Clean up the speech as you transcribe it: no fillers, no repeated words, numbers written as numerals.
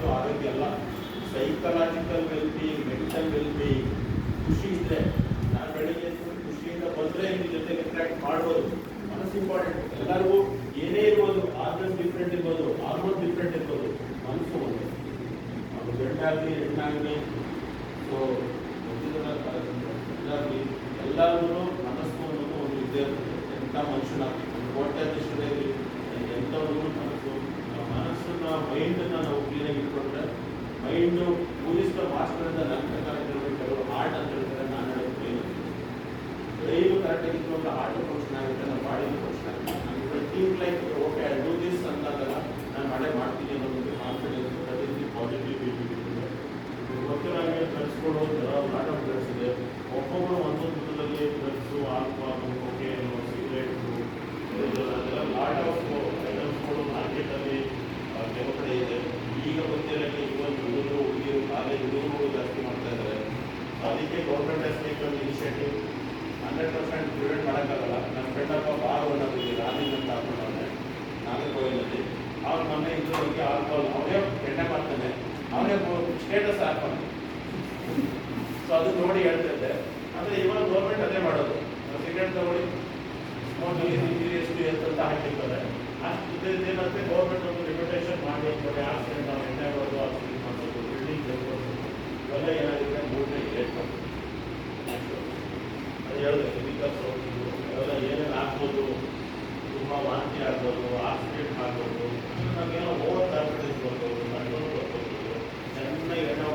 ಮನಸ್ಸು ಆರೋಗ್ಯ ಅಲ್ಲ, ಸೈಕಲಾಜಿಕಲ್ ವೆಲ್ಬೀಯಿಂಗ್, ಮೆಂಟಲ್ ವೆಲ್ಬೀಯಿಂಗ್. ಖುಷಿ ಇದ್ರೆ ನಾನು ಬೆಳಿಗ್ಗೆ ಖುಷಿಯಿಂದ ಬಂದರೆ ನಿಮ್ಮ ಜೊತೆಗೆ ಇಂಟ್ರಾಕ್ಟ್ ಮಾಡ್ಬೋದು. ಮನಸ್ಸು ಇಂಪಾರ್ಟೆಂಟ್. ಎಲ್ಲರಿಗೂ ಏನೇ ಇರ್ಬೋದು, ಆರ್ಗನ್ ಡಿಫ್ರೆಂಟ್ ಇರ್ಬೋದು, ಹಾರ್ಮೋನ್ ಡಿಫ್ರೆಂಟ್ ಇರ್ಬೋದು, ಮನಸ್ಸು ಒಂದು. ಅದು ಗಂಡಾಗಲಿ ಹೆಣ್ಣಾಗಲಿ, ಸೊ ಎಲ್ಲಾಗಲಿ ಎಲ್ಲರಿಗೂ ಮನಸ್ಸು ಅನ್ನೋದು ಒಂದು ಇದ್ದೇ ಇರ್ತದೆ. ಎಂಥ ಮನುಷ್ಯನಾಗಲಿ, ಒಂದು ಕೋಟ್ಯಾಧೀಶರೇ ಇರಲಿ, ಎಂಥವ್ರಿಗೂ ಮನಸ್ಸನ್ನ ಮೈಂಡನ್ನು ನಾವು ಕ್ಲೀನಾಗಿ ಇಟ್ಕೊಂಡ್ರೆ, ಮೈಂಡು ಟೂರಿಸ್ಟ್ ಮಾಸ್ಟರಿಂದ ನನ್ನ ಪ್ರಕಾರ ಕೆಲವರು ಹಾರ್ಟ್ ಅಂತ ಹೇಳ್ತಾರೆ, ನಾನು ಹೇಳೋದು ಬ್ರೈನು ಕರೆಕ್ಟಾಗಿ ಇಟ್ಕೊಂಡ್ರೆ ಹಾರ್ಟ್ ಫಂಕ್ಷನ್ ಆಗುತ್ತೆ, ನಮ್ಮ ಬಾಡಿನೂ ಫಂಕ್ಷನ್ ಆಗುತ್ತೆ. ನಾನು think like okay I do this ಅಂತಾಗಲ್ಲ, ನಾನು ಮಾಡ್ತೀನಿ ಅನ್ನೋದೊಂದು ಕಾನ್ಫಿಡೆನ್ಸ್, ಪ್ರತಿನಿಧಿ ಪಾಸಿಟಿವಿಟಿ ಗೊತ್ತು. ನನಗೆ ಡ್ರಗ್ಸ್ಗಳು ಲಾಟ್ ಆಫ್ ಡ್ರಗ್ಸ್ ಇದೆ. ಒಬ್ಬೊಬ್ಬರು ಒಂದೊಂದು ವಿಧದಲ್ಲಿ ಡ್ರಗ್ಸು, ಆಲ್ಕೋಹಾಲ್, ಕೊಕೇನು, ಸಿಗರೇಟು, ಅದೆಲ್ಲ ಲಾಟ್ ಆಫ್ ಐಟಮ್ಸ್ಗಳು ಮಾರ್ಕೆಟಲ್ಲಿ ಕೆಲವು ಕಡೆ ಇದೆ. ಈಗ ಗೊತ್ತಿರಲಿ ಇವತ್ತು ಹುಡುಗರು ಹುಡುಗಿರು ಕಾಲೇಜ್ ಹುಡುಗರು ಜಾಸ್ತಿ ಮಾಡ್ತಾ ಇದ್ದಾರೆ. ಅದಕ್ಕೆ ಗೌರ್ಮೆಂಟ್ ಹ್ಯಾಸ್ ಟೇಕನ್ ಒಂದು ಇನಿಷಿಯೇಟಿವ್. 100% ಪ್ರಿವೆಂಟ್ ಮಾಡೋಕ್ಕಾಗಲ್ಲ. ನನ್ನ ಫ್ರೆಂಡಪ್ಪ ಬಾರ್ ಓನರ್ ರಾಣಿಂಗ್ ಅಂತ ಹಾಕೊಂಡವ್ರೆ ನಾಗರಕೋಯಿಲಲ್ಲಿ. ಅವ್ರ ಮೊನ್ನೆ ಇದ್ರ ಬಗ್ಗೆ ಆಲ್ಕೋಹಾಲ್ ಅವನೇ ಎಣ್ಣೆ ಮಾಡ್ತಾನೆ, ಅವನೇ ಸ್ಟೇಟಸ್ ಹಾಕೊಂಡು. ಸೊ ಅದು ನೋಡಿ ಹೇಳ್ತಿದ್ದೆ. ಅಂದರೆ ಇವಾಗ ಗೌರ್ಮೆಂಟ್ ಅದೇ ಮಾಡೋದು. ಸಿಗರೇಟ್ ತಗೊಳ್ಳಿ, ಸ್ಮೋಕಿಂಗ್ ಸೀರಿಯಸ್ಲಿ ಅಂತ ಹಾಕಿರ್ತಾರೆ. ಅಷ್ಟು ಏನಾಗುತ್ತೆ, ಗೌರ್ಮೆಂಟ್ ಒಂದು ಲಿಮಿಟೇಷನ್ ಮಾಡಿ ಕೊಡಿ. ಆಕ್ಸಿಡೆಂಟ್ ನಾವು ಎಣ್ಣೆ ಬರೋದು, ಆಕ್ಸಿಡೆಂಟ್ ಮಾಡೋದು, ಬಿಲ್ಡಿಂಗ್ ತೆಗೆದು ಇವೆಲ್ಲ ಏನಾಗಿದೆ, ಮೂರನೇ ಲೇಟ್ ಮಾಡೋದು. ಅದು ಹೇಳಿದೆ ಕೆಮಿಕಲ್ಸ್ ಇವೆಲ್ಲ ಏನೇನು ಆಗ್ಬೋದು, ತುಂಬ ವಾಂತಿ ಆಗ್ಬೋದು, ಆಕ್ಸಿಡೆಂಟ್ ಆಗ್ಬೋದು. ನಮಗೇನೋ ಓವರ್ ಕಾನ್ಫಿಡೆನ್ಸ್ ಬರ್ಬೋದು, ಕಂಟ್ರೋಲ್ ಬರ್ಬೋದು, ಚೆನ್ನಾಗಿ ಎಣ್ಣೆ